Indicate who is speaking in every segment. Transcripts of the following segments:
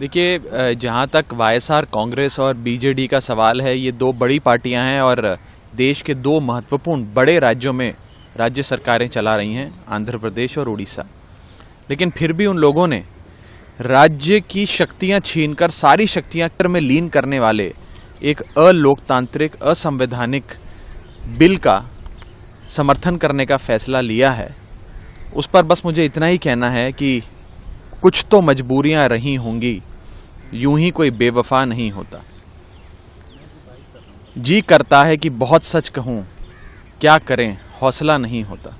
Speaker 1: देखिए, जहाँ तक वाईएसआर कांग्रेस और बीजेडी का सवाल है, ये दो बड़ी पार्टियां हैं और देश के दो महत्वपूर्ण बड़े राज्यों में राज्य सरकारें चला रही हैं, आंध्र प्रदेश और उड़ीसा। लेकिन फिर भी उन लोगों ने राज्य की शक्तियां छीनकर सारी शक्तियां में लीन करने वाले एक अलोकतांत्रिक, असंवैधानिक बिल का समर्थन करने का फैसला लिया है। उस पर बस मुझे इतना ही कहना है कि कुछ तो मजबूरियां रही होंगी, यूं ही कोई बेवफा नहीं होता। जी करता है कि बहुत सच कहूं, क्या करें हौसला नहीं होता।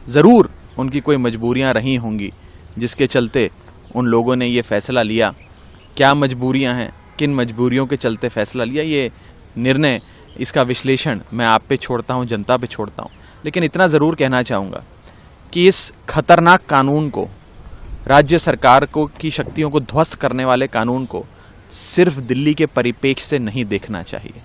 Speaker 1: जरूर उनकी कोई मजबूरियां रही होंगी जिसके चलते उन लोगों ने ये फैसला लिया। क्या मजबूरियां हैं, किन मजबूरियों के चलते फैसला लिया, ये निर्णय, इसका विश्लेषण मैं आप पे छोड़ता हूं, जनता पे छोड़ता हूं। लेकिन इतना जरूर कहना चाहूंगा कि इस खतरनाक कानून को, राज्य सरकार को की शक्तियों को ध्वस्त करने वाले कानून को सिर्फ दिल्ली के परिप्रेक्ष्य से नहीं देखना चाहिए।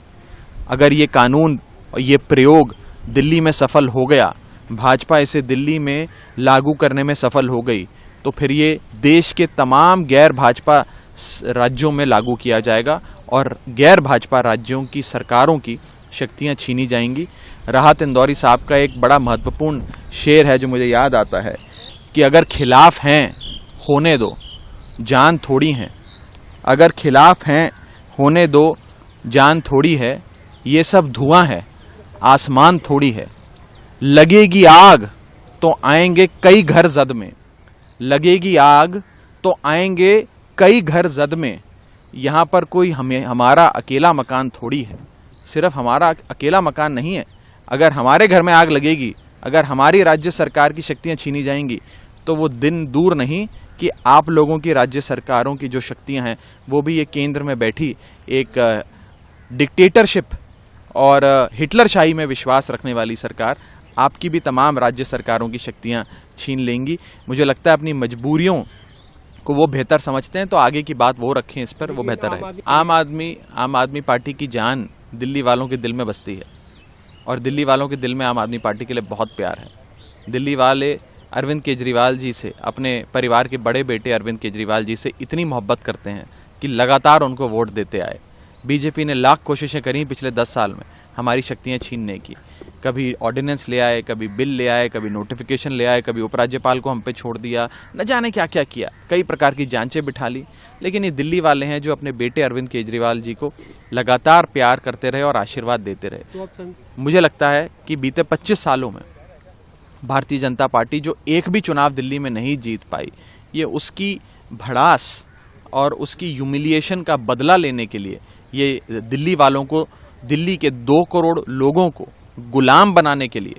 Speaker 1: अगर ये कानून और ये प्रयोग दिल्ली में सफल हो गया, भाजपा इसे दिल्ली में लागू करने में सफल हो गई, तो फिर ये देश के तमाम गैर भाजपा राज्यों में लागू किया जाएगा और गैर भाजपा राज्यों की सरकारों की शक्तियां छीनी जाएंगी। राहत इंदौरी साहब का एक बड़ा महत्वपूर्ण शेर है जो मुझे याद आता है कि अगर खिलाफ हैं होने दो, जान थोड़ी है। अगर खिलाफ हैं होने दो, जान थोड़ी है। ये सब धुआं है, आसमान थोड़ी है। लगेगी आग तो आएंगे कई घर जद में। लगेगी आग तो आएंगे कई घर जद में। यहाँ पर कोई हमारा अकेला मकान थोड़ी है। सिर्फ हमारा अकेला मकान नहीं है। अगर हमारे घर में आग लगेगी, अगर हमारी राज्य सरकार की शक्तियां छीनी जाएंगी, तो वो दिन दूर नहीं कि आप लोगों की राज्य सरकारों की जो शक्तियां हैं वो भी ये केंद्र में बैठी एक डिक्टेटरशिप और हिटलरशाही में विश्वास रखने वाली सरकार आपकी भी तमाम राज्य सरकारों की शक्तियां छीन लेंगी। मुझे लगता है अपनी मजबूरियों को वो बेहतर समझते हैं, तो आगे की बात वो रखें, इस पर वो बेहतर है। आम आदमी पार्टी की जान दिल्ली वालों के दिल में बसती है और दिल्ली वालों के दिल में आम आदमी पार्टी के लिए बहुत प्यार है। दिल्ली वाले अरविंद केजरीवाल जी से, अपने परिवार के बड़े बेटे अरविंद केजरीवाल जी से इतनी मोहब्बत करते हैं कि लगातार उनको वोट देते आए। बीजेपी ने लाख कोशिशें करी पिछले 10 साल में हमारी शक्तियां छीनने की। कभी ऑर्डिनेंस ले आए, कभी बिल ले आए, कभी नोटिफिकेशन ले आए, कभी उपराज्यपाल को हम पे छोड़ दिया, न जाने क्या क्या किया, कई प्रकार की जांचें बिठा ली। लेकिन ये दिल्ली वाले हैं जो अपने बेटे अरविंद केजरीवाल जी को लगातार प्यार करते रहे और आशीर्वाद देते रहे। मुझे लगता है कि बीते 25 सालों में भारतीय जनता पार्टी जो एक भी चुनाव दिल्ली में नहीं जीत पाई, ये उसकी भड़ास और उसकी ह्यूमिलिएशन का बदला लेने के लिए ये दिल्ली वालों को, दिल्ली के 2 करोड़ लोगों को गुलाम बनाने के लिए,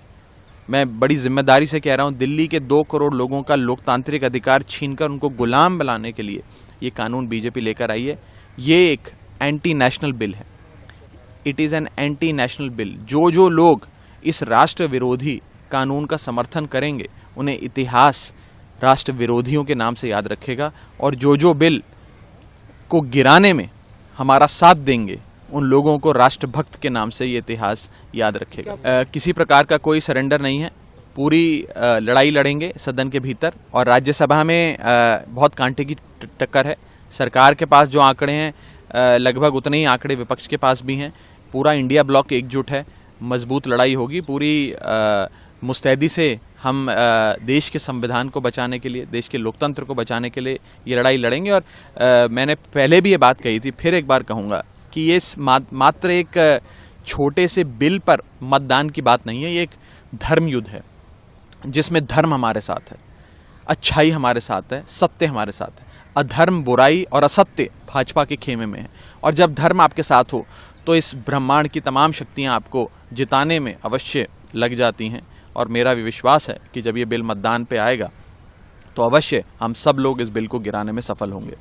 Speaker 1: मैं बड़ी जिम्मेदारी से कह रहा हूं, दिल्ली के 2 करोड़ लोगों का लोकतांत्रिक अधिकार छीनकर उनको गुलाम बनाने के लिए ये कानून बीजेपी लेकर आई है। ये एक एंटी नेशनल बिल है। It is an anti national bill. जो लोग इस राष्ट्र विरोधी कानून का समर्थन करेंगे उन्हें इतिहास राष्ट्र विरोधियों के नाम से याद रखेगा, और जो बिल को गिराने में हमारा साथ देंगे उन लोगों को राष्ट्रभक्त के नाम से ये इतिहास याद रखेगा। किसी प्रकार का कोई सरेंडर नहीं है। पूरी लड़ाई लड़ेंगे सदन के भीतर, और राज्यसभा में बहुत कांटे की टक्कर है। सरकार के पास जो आंकड़े हैं लगभग उतने ही आंकड़े विपक्ष के पास भी हैं। पूरा इंडिया ब्लॉक एकजुट है, मजबूत लड़ाई होगी। पूरी मुस्तैदी से हम देश के संविधान को बचाने के लिए, देश के लोकतंत्र को बचाने के लिए ये लड़ाई लड़ेंगे। और मैंने पहले भी ये बात कही थी, फिर एक बार कहूँगा कि ये मात्र एक छोटे से बिल पर मतदान की बात नहीं है। ये एक धर्म युद्ध है जिसमें धर्म हमारे साथ है, अच्छाई हमारे साथ है, सत्य हमारे साथ है। अधर्म, बुराई और असत्य भाजपा के खेमे में है। और जब धर्म आपके साथ हो तो इस ब्रह्मांड की तमाम शक्तियां आपको जिताने में अवश्य लग जाती हैं। और मेरा भी विश्वास है कि जब ये बिल मतदान पे आएगा तो अवश्य हम सब लोग इस बिल को गिराने में सफल होंगे।